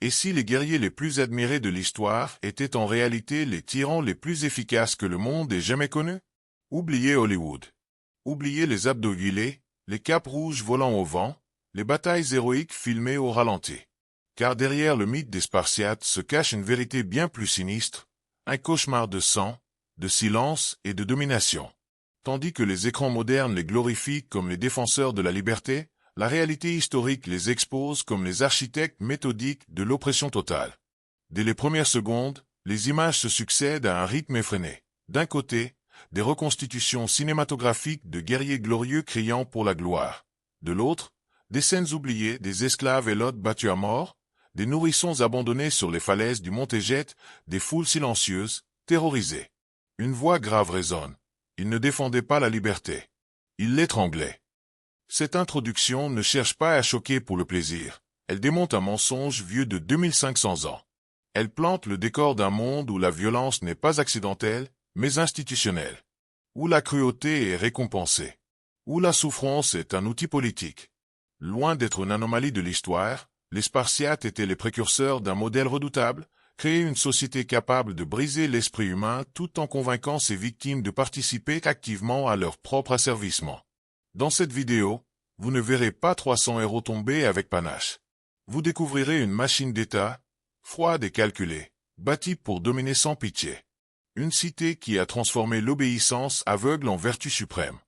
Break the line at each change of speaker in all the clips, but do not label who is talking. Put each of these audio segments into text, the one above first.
Et si les guerriers les plus admirés de l'histoire étaient en réalité les tyrans les plus efficaces que le monde ait jamais connus? Oubliez Hollywood. Oubliez les abdos huilés, les capes rouges volant au vent, les batailles héroïques filmées au ralenti. Car derrière le mythe des Spartiates se cache une vérité bien plus sinistre, un cauchemar de sang, de silence et de domination. Tandis que les écrans modernes les glorifient comme les défenseurs de la liberté, la réalité historique les expose comme les architectes méthodiques de l'oppression totale. Dès les premières secondes, les images se succèdent à un rythme effréné. D'un côté, des reconstitutions cinématographiques de guerriers glorieux criant pour la gloire. De l'autre, des scènes oubliées des esclaves hélotes battus à mort, des nourrissons abandonnés sur les falaises du mont Égée, des foules silencieuses, terrorisées. Une voix grave résonne. Il ne défendait pas la liberté. Il l'étranglait. Cette introduction ne cherche pas à choquer pour le plaisir. Elle démonte un mensonge vieux de 2500 ans. Elle plante le décor d'un monde où la violence n'est pas accidentelle, mais institutionnelle. Où la cruauté est récompensée. Où la souffrance est un outil politique. Loin d'être une anomalie de l'histoire, les Spartiates étaient les précurseurs d'un modèle redoutable, créer une société capable de briser l'esprit humain tout en convainquant ses victimes de participer activement à leur propre asservissement. Dans cette vidéo, vous ne verrez pas 300 héros tomber avec panache. Vous découvrirez une machine d'État, froide et calculée, bâtie pour dominer sans pitié. Une cité qui a transformé l'obéissance aveugle en vertu suprême.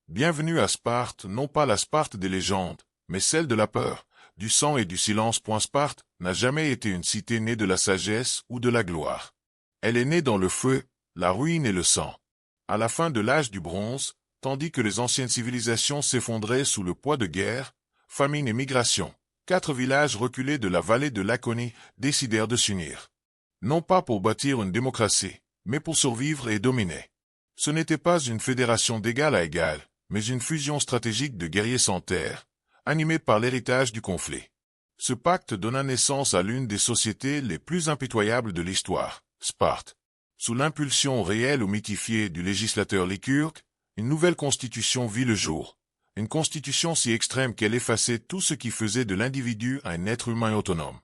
Bienvenue à Sparte, non pas la Sparte des légendes, mais celle de la peur, du sang et du silence. Sparte n'a jamais été une cité née de la sagesse ou de la gloire. Elle est née dans le feu, la ruine et le sang. À la fin de l'âge du bronze, tandis que les anciennes civilisations s'effondraient sous le poids de guerre, famine et migration, 4 villages reculés de la vallée de Laconie décidèrent de s'unir. Non pas pour bâtir une démocratie, mais pour survivre et dominer. Ce n'était pas une fédération d'égal à égal, mais une fusion stratégique de guerriers sans terre, animée par l'héritage du conflit. Ce pacte donna naissance à l'une des sociétés les plus impitoyables de l'histoire, Sparte. Sous l'impulsion réelle ou mythifiée du législateur lycurgue, une nouvelle constitution vit le jour. Une constitution si extrême qu'elle effaçait tout ce qui faisait de l'individu un être humain autonome.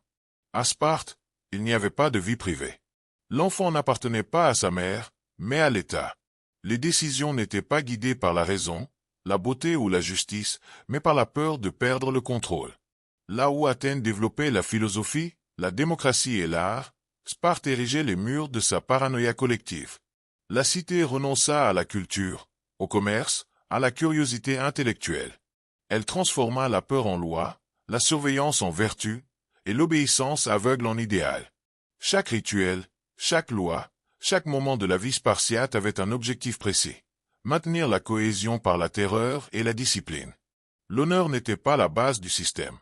À Sparte, il n'y avait pas de vie privée. L'enfant n'appartenait pas à sa mère, mais à l'État. Les décisions n'étaient pas guidées par la raison, la beauté ou la justice, mais par la peur de perdre le contrôle. Là où Athènes développait la philosophie, la démocratie et l'art, Sparte érigeait les murs de sa paranoïa collective. La cité renonça à la culture, au commerce, à la curiosité intellectuelle. Elle transforma la peur en loi, la surveillance en vertu, et l'obéissance aveugle en idéal. Chaque rituel, chaque loi, chaque moment de la vie spartiate avait un objectif précis. Maintenir la cohésion par la terreur et la discipline. L'honneur n'était pas la base du système.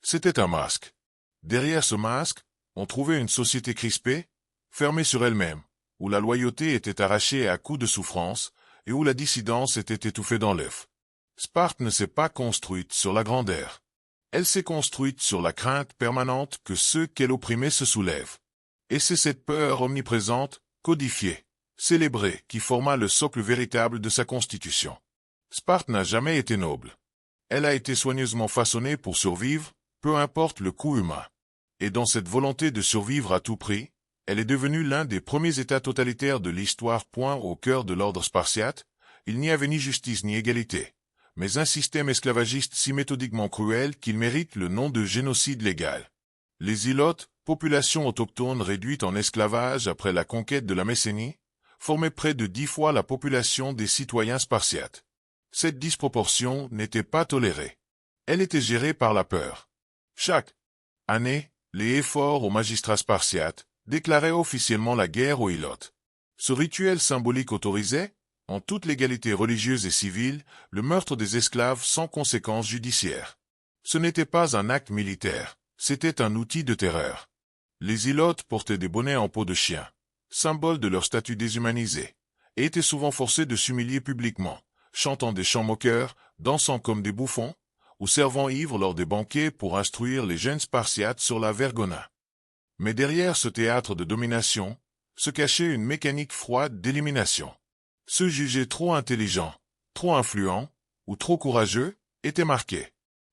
C'était un masque. Derrière ce masque, on trouvait une société crispée, fermée sur elle-même, où la loyauté était arrachée à coups de souffrance, et où la dissidence était étouffée dans l'œuf. Sparte ne s'est pas construite sur la grandeur. Elle s'est construite sur la crainte permanente que ceux qu'elle opprimait se soulèvent. Et c'est cette peur omniprésente, codifiée, célébrée, qui forma le socle véritable de sa constitution. Sparte n'a jamais été noble. Elle a été soigneusement façonnée pour survivre, peu importe le coût humain. Et dans cette volonté de survivre à tout prix, elle est devenue l'un des premiers États totalitaires de l'histoire. Au cœur de l'ordre spartiate, il n'y avait ni justice ni égalité, mais un système esclavagiste si méthodiquement cruel qu'il mérite le nom de génocide légal. Les Ilotes, population autochtone réduite en esclavage après la conquête de la Messénie, formaient près de 10 fois la population des citoyens spartiates. Cette disproportion n'était pas tolérée. Elle était gérée par la peur. Chaque année, les efforts aux magistrats spartiates déclarait officiellement la guerre aux Ilotes. Ce rituel symbolique autorisait, en toute légalité religieuse et civile, le meurtre des esclaves sans conséquences judiciaires. Ce n'était pas un acte militaire, c'était un outil de terreur. Les Ilotes portaient des bonnets en peau de chien, symbole de leur statut déshumanisé, et étaient souvent forcés de s'humilier publiquement, chantant des chants moqueurs, dansant comme des bouffons, ou servant ivres lors des banquets pour instruire les jeunes Spartiates sur la vergona. Mais derrière ce théâtre de domination, se cachait une mécanique froide d'élimination. Ceux jugés trop intelligents, trop influents, ou trop courageux, étaient marqués.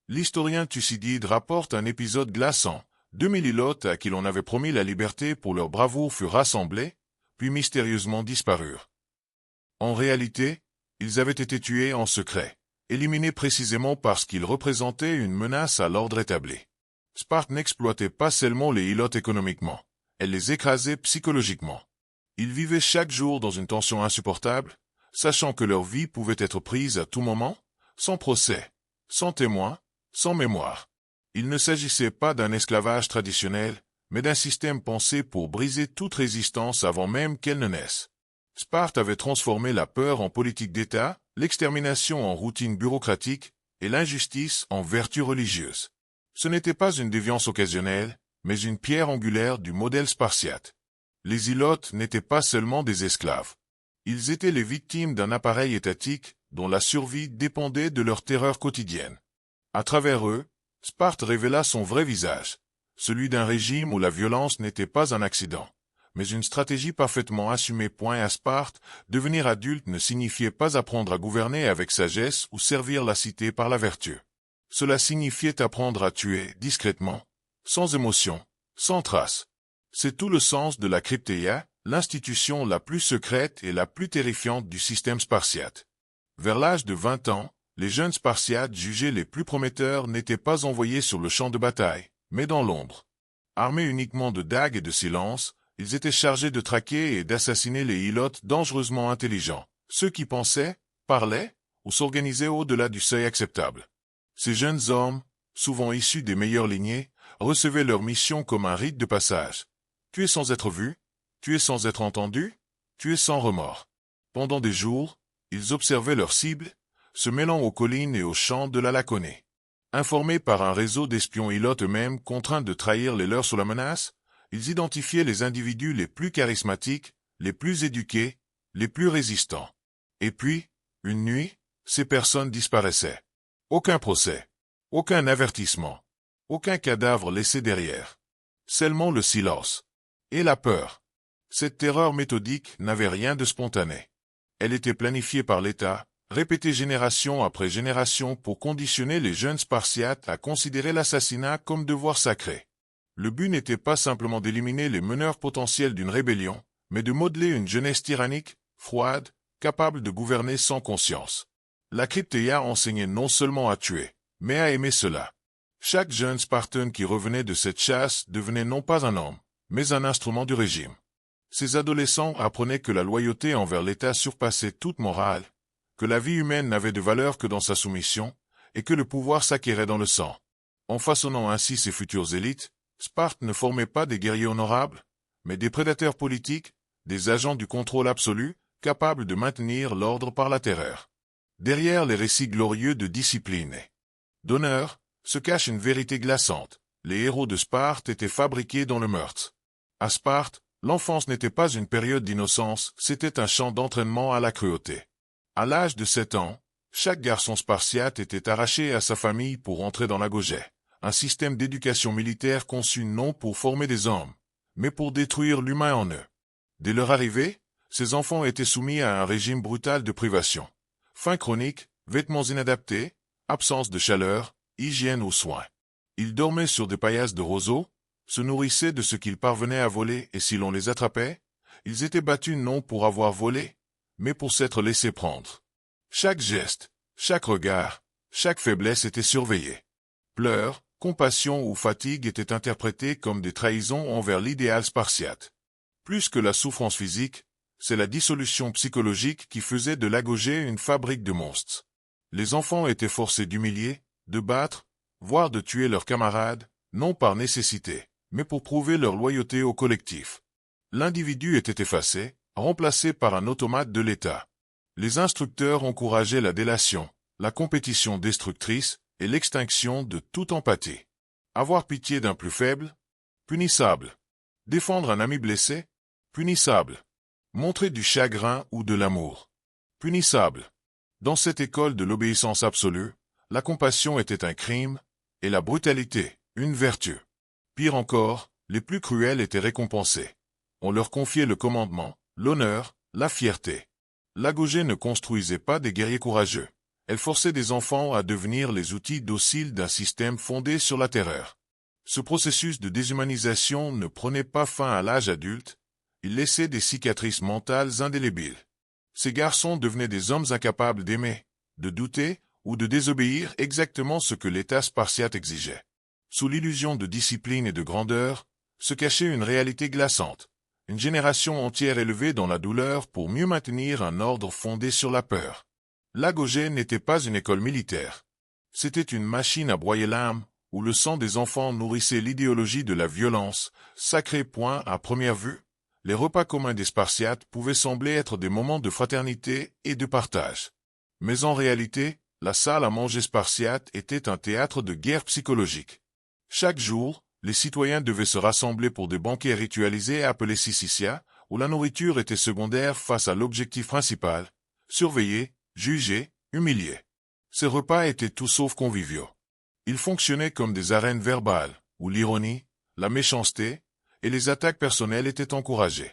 L'historien Thucydide rapporte un épisode glaçant, 2000 Ilotes à qui l'on avait promis la liberté pour leur bravoure furent rassemblés, puis mystérieusement disparurent. En réalité, ils avaient été tués en secret, éliminés précisément parce qu'ils représentaient une menace à l'ordre établi. Sparte n'exploitait pas seulement les Ilotes économiquement, elle les écrasait psychologiquement. Ils vivaient chaque jour dans une tension insupportable, sachant que leur vie pouvait être prise à tout moment, sans procès, sans témoin, sans mémoire. Il ne s'agissait pas d'un esclavage traditionnel, mais d'un système pensé pour briser toute résistance avant même qu'elle ne naisse. Sparte avait transformé la peur en politique d'État, l'extermination en routine bureaucratique et l'injustice en vertu religieuse. Ce n'était pas une déviance occasionnelle, mais une pierre angulaire du modèle spartiate. Les Ilotes n'étaient pas seulement des esclaves. Ils étaient les victimes d'un appareil étatique dont la survie dépendait de leur terreur quotidienne. À travers eux, Sparte révéla son vrai visage, celui d'un régime où la violence n'était pas un accident, mais une stratégie parfaitement assumée. À Sparte, devenir adulte ne signifiait pas apprendre à gouverner avec sagesse ou servir la cité par la vertu. Cela signifiait apprendre à tuer discrètement, sans émotion, sans trace. C'est tout le sens de la crypteia, l'institution la plus secrète et la plus terrifiante du système spartiate. Vers l'âge de 20 ans, les jeunes Spartiates jugés les plus prometteurs n'étaient pas envoyés sur le champ de bataille, mais dans l'ombre. Armés uniquement de dagues et de silence, ils étaient chargés de traquer et d'assassiner les Ilotes dangereusement intelligents, ceux qui pensaient, parlaient ou s'organisaient au-delà du seuil acceptable. Ces jeunes hommes, souvent issus des meilleures lignées, recevaient leur mission comme un rite de passage. Tuer sans être vu, tuer sans être entendu, tuer sans remords. Pendant des jours, ils observaient leurs cibles, se mêlant aux collines et aux champs de la Laconée. Informés par un réseau d'espions Ilotes eux-mêmes contraints de trahir les leurs sous la menace, ils identifiaient les individus les plus charismatiques, les plus éduqués, les plus résistants. Et puis, une nuit, ces personnes disparaissaient. Aucun procès, aucun avertissement, aucun cadavre laissé derrière. Seulement le silence. Et la peur. Cette terreur méthodique n'avait rien de spontané. Elle était planifiée par l'État, répétée génération après génération pour conditionner les jeunes Spartiates à considérer l'assassinat comme devoir sacré. Le but n'était pas simplement d'éliminer les meneurs potentiels d'une rébellion, mais de modeler une jeunesse tyrannique, froide, capable de gouverner sans conscience. La crypteia enseignait non seulement à tuer, mais à aimer cela. Chaque jeune Spartan qui revenait de cette chasse devenait non pas un homme, mais un instrument du régime. Ces adolescents apprenaient que la loyauté envers l'État surpassait toute morale, que la vie humaine n'avait de valeur que dans sa soumission, et que le pouvoir s'acquérait dans le sang. En façonnant ainsi ses futures élites, Sparte ne formait pas des guerriers honorables, mais des prédateurs politiques, des agents du contrôle absolu, capables de maintenir l'ordre par la terreur. Derrière les récits glorieux de discipline et d'honneur, se cache une vérité glaçante. Les héros de Sparte étaient fabriqués dans le meurtre. À Sparte, l'enfance n'était pas une période d'innocence, c'était un champ d'entraînement à la cruauté. À l'âge de 7 ans, chaque garçon spartiate était arraché à sa famille pour entrer dans l'agogé, un système d'éducation militaire conçu non pour former des hommes, mais pour détruire l'humain en eux. Dès leur arrivée, ces enfants étaient soumis à un régime brutal de privation. Faim chronique, vêtements inadaptés, absence de chaleur, hygiène aux soins. Ils dormaient sur des paillasses de roseaux, se nourrissaient de ce qu'ils parvenaient à voler et si l'on les attrapait, ils étaient battus non pour avoir volé, mais pour s'être laissés prendre. Chaque geste, chaque regard, chaque faiblesse était surveillée. Pleurs, compassion ou fatigue étaient interprétés comme des trahisons envers l'idéal spartiate. Plus que la souffrance physique, c'est la dissolution psychologique qui faisait de l'agogé une fabrique de monstres. Les enfants étaient forcés d'humilier, de battre, voire de tuer leurs camarades, non par nécessité, mais pour prouver leur loyauté au collectif. L'individu était effacé, remplacé par un automate de l'État. Les instructeurs encourageaient la délation, la compétition destructrice et l'extinction de toute empathie. Avoir pitié d'un plus faible? Punissable. Défendre un ami blessé? Punissable. Montrer du chagrin ou de l'amour? Punissable. Dans cette école de l'obéissance absolue, la compassion était un crime, et la brutalité, une vertu. Pire encore, les plus cruels étaient récompensés. On leur confiait le commandement, l'honneur, la fierté. L'agogé ne construisait pas des guerriers courageux. Elle forçait des enfants à devenir les outils dociles d'un système fondé sur la terreur. Ce processus de déshumanisation ne prenait pas fin à l'âge adulte, il laissait des cicatrices mentales indélébiles. Ces garçons devenaient des hommes incapables d'aimer, de douter ou de désobéir exactement ce que l'État spartiate exigeait. Sous l'illusion de discipline et de grandeur, se cachait une réalité glaçante, une génération entière élevée dans la douleur pour mieux maintenir un ordre fondé sur la peur. L'Agogée n'était pas une école militaire. C'était une machine à broyer l'âme, où le sang des enfants nourrissait l'idéologie de la violence, sacré point à première vue. Les repas communs des Spartiates pouvaient sembler être des moments de fraternité et de partage. Mais en réalité, la salle à manger spartiate était un théâtre de guerre psychologique. Chaque jour, les citoyens devaient se rassembler pour des banquets ritualisés appelés syssitia, où la nourriture était secondaire face à l'objectif principal, surveiller, juger, humilier. Ces repas étaient tout sauf conviviaux. Ils fonctionnaient comme des arènes verbales, où l'ironie, la méchanceté et les attaques personnelles étaient encouragées.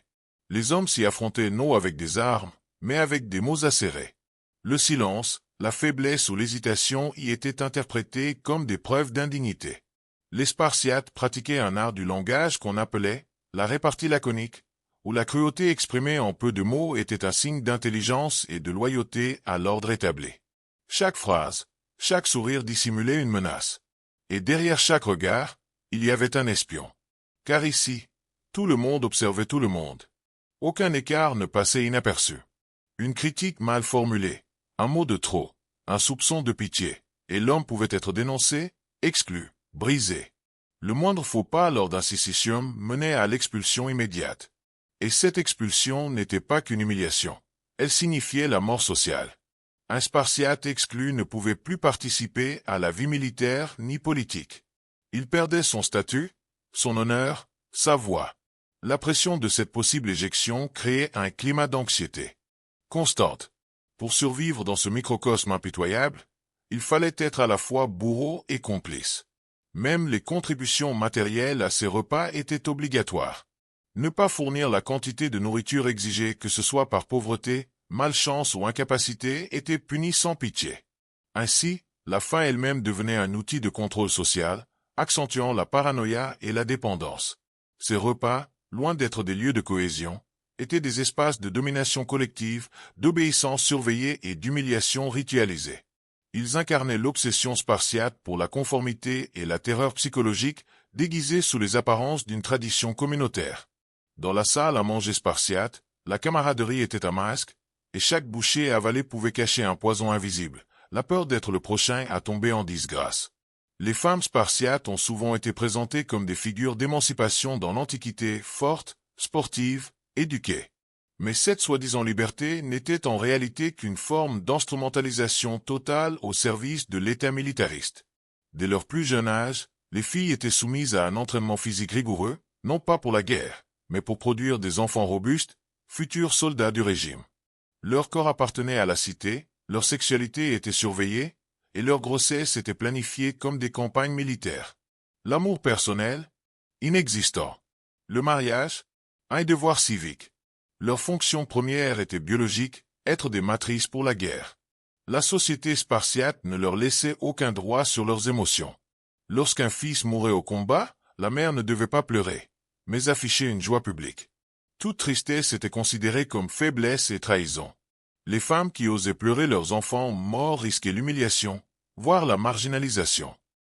Les hommes s'y affrontaient non avec des armes, mais avec des mots acérés. Le silence, la faiblesse ou l'hésitation y étaient interprétés comme des preuves d'indignité. Les Spartiates pratiquaient un art du langage qu'on appelait la répartie laconique, où la cruauté exprimée en peu de mots était un signe d'intelligence et de loyauté à l'ordre établi. Chaque phrase, chaque sourire dissimulait une menace. Et derrière chaque regard, il y avait un espion. Car ici, tout le monde observait tout le monde. Aucun écart ne passait inaperçu. Une critique mal formulée, un mot de trop, un soupçon de pitié, et l'homme pouvait être dénoncé, exclu, brisé. Le moindre faux pas lors d'un syssitium menait à l'expulsion immédiate. Et cette expulsion n'était pas qu'une humiliation. Elle signifiait la mort sociale. Un Spartiate exclu ne pouvait plus participer à la vie militaire ni politique. Il perdait son statut, son honneur, sa voix. La pression de cette possible éjection créait un climat d'anxiété constante. Pour survivre dans ce microcosme impitoyable, il fallait être à la fois bourreau et complice. Même les contributions matérielles à ces repas étaient obligatoires. Ne pas fournir la quantité de nourriture exigée, que ce soit par pauvreté, malchance ou incapacité, était puni sans pitié. Ainsi, la faim elle-même devenait un outil de contrôle social, accentuant la paranoïa et la dépendance. Ces repas, loin d'être des lieux de cohésion, étaient des espaces de domination collective, d'obéissance surveillée et d'humiliation ritualisée. Ils incarnaient l'obsession spartiate pour la conformité et la terreur psychologique, déguisées sous les apparences d'une tradition communautaire. Dans la salle à manger spartiate, la camaraderie était un masque, et chaque bouchée avalée pouvait cacher un poison invisible, la peur d'être le prochain à tomber en disgrâce. Les femmes spartiates ont souvent été présentées comme des figures d'émancipation dans l'Antiquité, fortes, sportives, éduquées. Mais cette soi-disant liberté n'était en réalité qu'une forme d'instrumentalisation totale au service de l'État militariste. Dès leur plus jeune âge, les filles étaient soumises à un entraînement physique rigoureux, non pas pour la guerre, mais pour produire des enfants robustes, futurs soldats du régime. Leur corps appartenait à la cité, leur sexualité était surveillée, et leur grossesse était planifiée comme des campagnes militaires. L'amour personnel, inexistant. Le mariage, un devoir civique. Leur fonction première était biologique, être des matrices pour la guerre. La société spartiate ne leur laissait aucun droit sur leurs émotions. Lorsqu'un fils mourait au combat, la mère ne devait pas pleurer, mais afficher une joie publique. Toute tristesse était considérée comme faiblesse et trahison. Les femmes qui osaient pleurer leurs enfants morts risquaient l'humiliation, voire la marginalisation.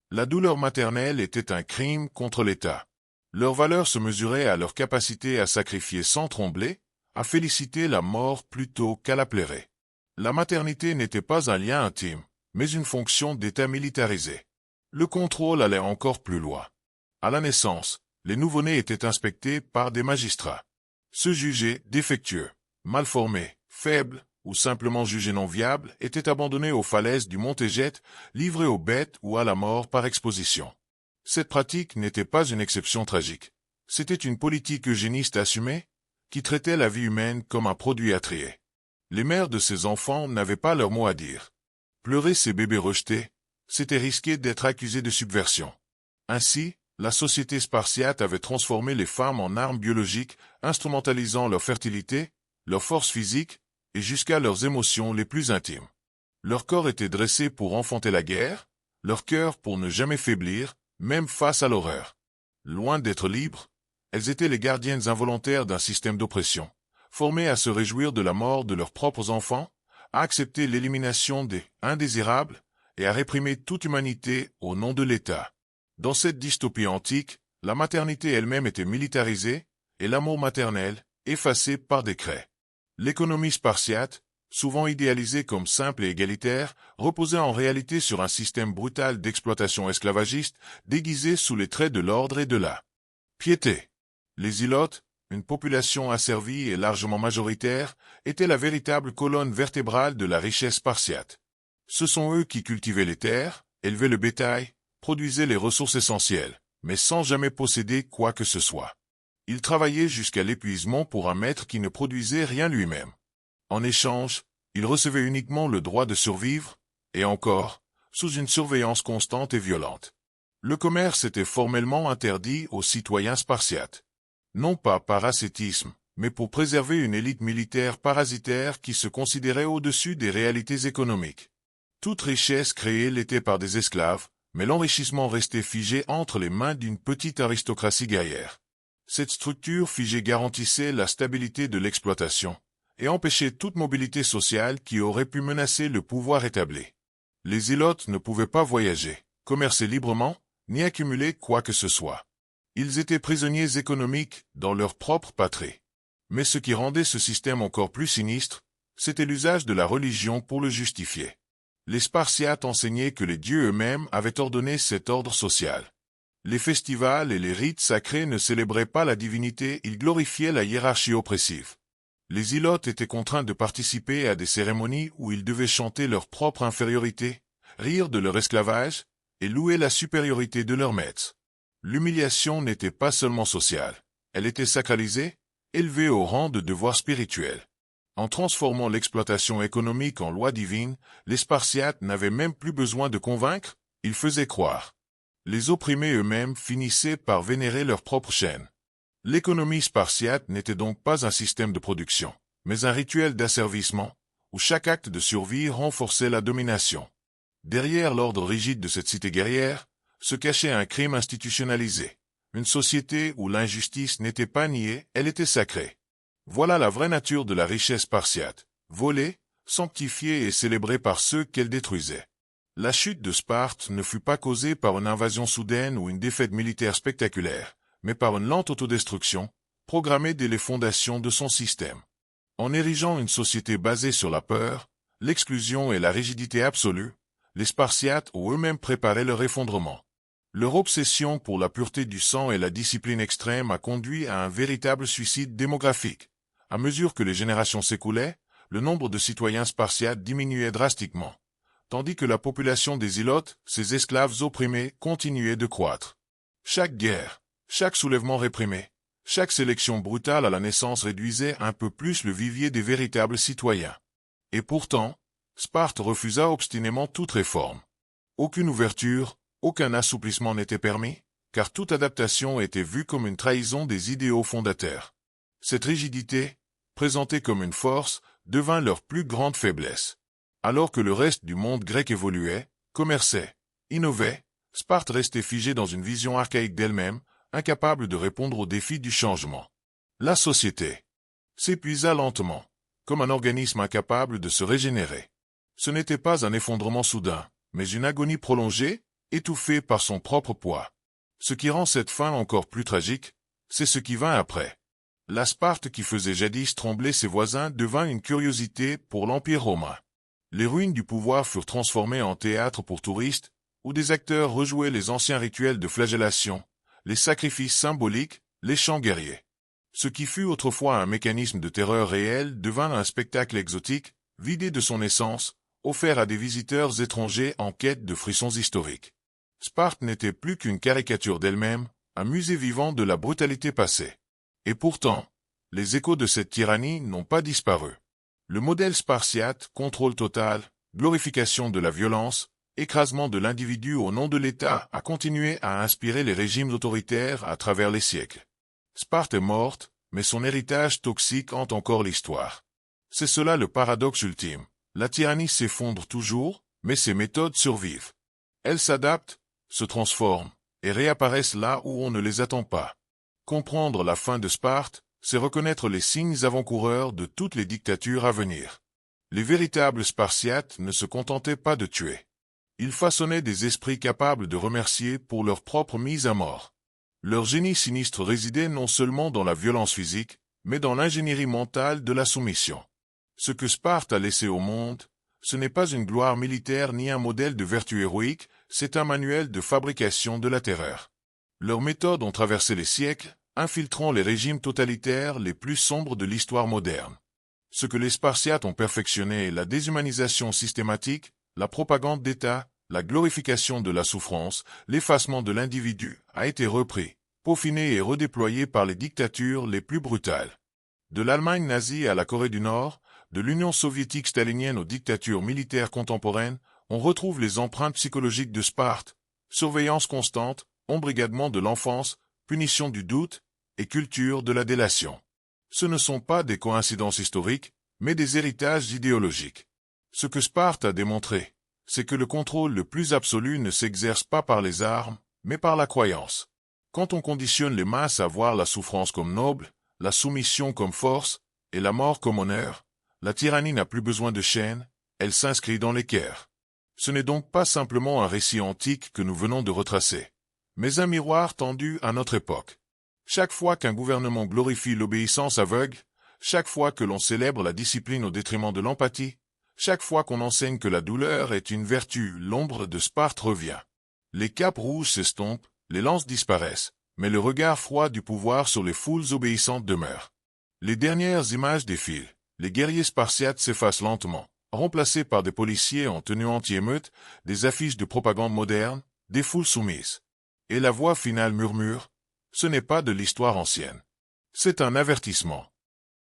La douleur maternelle était un crime contre l'État. Leur valeur se mesurait à leur capacité à sacrifier sans trembler, à féliciter la mort plutôt qu'à la plairer. La maternité n'était pas un lien intime, mais une fonction d'État militarisé. Le contrôle allait encore plus loin. À la naissance, les nouveau-nés étaient inspectés par des magistrats. Ceux jugés défectueux, mal formés, faibles ou simplement jugés non viables étaient abandonnés aux falaises du mont Égette, livrés aux bêtes ou à la mort par exposition. Cette pratique n'était pas une exception tragique. C'était une politique eugéniste assumée, qui traitait la vie humaine comme un produit à trier. Les mères de ces enfants n'avaient pas leur mot à dire. Pleurer ces bébés rejetés, c'était risquer d'être accusé de subversion. Ainsi, la société spartiate avait transformé les femmes en armes biologiques, instrumentalisant leur fertilité, leur force physique, et jusqu'à leurs émotions les plus intimes. Leur corps était dressé pour enfanter la guerre, leur cœur pour ne jamais faiblir, même face à l'horreur. Loin d'être libres, elles étaient les gardiennes involontaires d'un système d'oppression, formées à se réjouir de la mort de leurs propres enfants, à accepter l'élimination des indésirables et à réprimer toute humanité au nom de l'État. Dans cette dystopie antique, la maternité elle-même était militarisée et l'amour maternel effacé par décret. L'économie spartiate, souvent idéalisée comme simple et égalitaire, reposait en réalité sur un système brutal d'exploitation esclavagiste déguisé sous les traits de l'ordre et de la piété. Les Ilotes, une population asservie et largement majoritaire, étaient la véritable colonne vertébrale de la richesse spartiate. Ce sont eux qui cultivaient les terres, élevaient le bétail, produisaient les ressources essentielles, mais sans jamais posséder quoi que ce soit. Ils travaillaient jusqu'à l'épuisement pour un maître qui ne produisait rien lui-même. En échange, ils recevaient uniquement le droit de survivre, et encore, sous une surveillance constante et violente. Le commerce était formellement interdit aux citoyens spartiates. Non pas par ascétisme, mais pour préserver une élite militaire parasitaire qui se considérait au-dessus des réalités économiques. Toute richesse créée l'était par des esclaves, mais l'enrichissement restait figé entre les mains d'une petite aristocratie guerrière. Cette structure figée garantissait la stabilité de l'exploitation et empêchait toute mobilité sociale qui aurait pu menacer le pouvoir établi. Les Ilotes ne pouvaient pas voyager, commercer librement, ni accumuler quoi que ce soit. Ils étaient prisonniers économiques dans leur propre patrie. Mais ce qui rendait ce système encore plus sinistre, c'était l'usage de la religion pour le justifier. Les Spartiates enseignaient que les dieux eux-mêmes avaient ordonné cet ordre social. Les festivals et les rites sacrés ne célébraient pas la divinité, ils glorifiaient la hiérarchie oppressive. Les Ilotes étaient contraints de participer à des cérémonies où ils devaient chanter leur propre infériorité, rire de leur esclavage et louer la supériorité de leurs maîtres. L'humiliation n'était pas seulement sociale, elle était sacralisée, élevée au rang de devoir spirituel. En transformant l'exploitation économique en loi divine, les Spartiates n'avaient même plus besoin de convaincre, ils faisaient croire. Les opprimés eux-mêmes finissaient par vénérer leur propre chaîne. L'économie spartiate n'était donc pas un système de production, mais un rituel d'asservissement, où chaque acte de survie renforçait la domination. Derrière l'ordre rigide de cette cité guerrière, se cachait un crime institutionnalisé, une société où l'injustice n'était pas niée, elle était sacrée. Voilà la vraie nature de la richesse spartiate, volée, sanctifiée et célébrée par ceux qu'elle détruisait. La chute de Sparte ne fut pas causée par une invasion soudaine ou une défaite militaire spectaculaire, mais par une lente autodestruction, programmée dès les fondations de son système. En érigeant une société basée sur la peur, l'exclusion et la rigidité absolue, les Spartiates ont eux-mêmes préparé leur effondrement. Leur obsession pour la pureté du sang et la discipline extrême a conduit à un véritable suicide démographique. À mesure que les générations s'écoulaient, le nombre de citoyens spartiates diminuait drastiquement, tandis que la population des Ilotes, ces esclaves opprimés, continuait de croître. Chaque guerre, chaque soulèvement réprimé, chaque sélection brutale à la naissance réduisait un peu plus le vivier des véritables citoyens. Et pourtant, Sparte refusa obstinément toute réforme. Aucune ouverture, aucun assouplissement n'était permis, car toute adaptation était vue comme une trahison des idéaux fondateurs. Cette rigidité, présentée comme une force, devint leur plus grande faiblesse. Alors que le reste du monde grec évoluait, commerçait, innovait, Sparte restait figée dans une vision archaïque d'elle-même, incapable de répondre aux défis du changement. La société s'épuisa lentement, comme un organisme incapable de se régénérer. Ce n'était pas un effondrement soudain, mais une agonie prolongée, étouffée par son propre poids. Ce qui rend cette fin encore plus tragique, c'est ce qui vint après. La Sparte qui faisait jadis trembler ses voisins devint une curiosité pour l'Empire romain. Les ruines du pouvoir furent transformées en théâtre pour touristes, où des acteurs rejouaient les anciens rituels de flagellation, les sacrifices symboliques, les chants guerriers. Ce qui fut autrefois un mécanisme de terreur réel devint un spectacle exotique, vidé de son essence, offert à des visiteurs étrangers en quête de frissons historiques. Sparte n'était plus qu'une caricature d'elle-même, un musée vivant de la brutalité passée. Et pourtant, les échos de cette tyrannie n'ont pas disparu. Le modèle spartiate, contrôle total, glorification de la violence, écrasement de l'individu au nom de l'État, a continué à inspirer les régimes autoritaires à travers les siècles. Sparte est morte, mais son héritage toxique hante encore l'histoire. C'est cela le paradoxe ultime. La tyrannie s'effondre toujours, mais ses méthodes survivent. Elle s'adapte, se transforme, et réapparaissent là où on ne les attend pas. Comprendre la fin de Sparte, c'est reconnaître les signes avant-coureurs de toutes les dictatures à venir. Les véritables Spartiates ne se contentaient pas de tuer. Ils façonnaient des esprits capables de remercier pour leur propre mise à mort. Leur génie sinistre résidait non seulement dans la violence physique, mais dans l'ingénierie mentale de la soumission. Ce que Sparte a laissé au monde, ce n'est pas une gloire militaire ni un modèle de vertu héroïque, c'est un manuel de fabrication de la terreur. Leurs méthodes ont traversé les siècles, infiltrant les régimes totalitaires les plus sombres de l'histoire moderne. Ce que les Spartiates ont perfectionné est la déshumanisation systématique, la propagande d'État, la glorification de la souffrance, l'effacement de l'individu, a été repris, peaufiné et redéployé par les dictatures les plus brutales. De l'Allemagne nazie à la Corée du Nord, de l'Union soviétique stalinienne aux dictatures militaires contemporaines, on retrouve les empreintes psychologiques de Sparte, surveillance constante, embrigadement de l'enfance, punition du doute et culture de la délation. Ce ne sont pas des coïncidences historiques, mais des héritages idéologiques. Ce que Sparte a démontré, c'est que le contrôle le plus absolu ne s'exerce pas par les armes, mais par la croyance. Quand on conditionne les masses à voir la souffrance comme noble, la soumission comme force, et la mort comme honneur, la tyrannie n'a plus besoin de chaînes, elle s'inscrit dans l'équerre. Ce n'est donc pas simplement un récit antique que nous venons de retracer, mais un miroir tendu à notre époque. Chaque fois qu'un gouvernement glorifie l'obéissance aveugle, chaque fois que l'on célèbre la discipline au détriment de l'empathie, chaque fois qu'on enseigne que la douleur est une vertu, l'ombre de Sparte revient. Les capes rouges s'estompent, les lances disparaissent, mais le regard froid du pouvoir sur les foules obéissantes demeure. Les dernières images défilent, les guerriers spartiates s'effacent lentement, remplacés par des policiers en tenue anti-émeute, des affiches de propagande moderne, des foules soumises. Et la voix finale murmure, ce n'est pas de l'histoire ancienne. C'est un avertissement.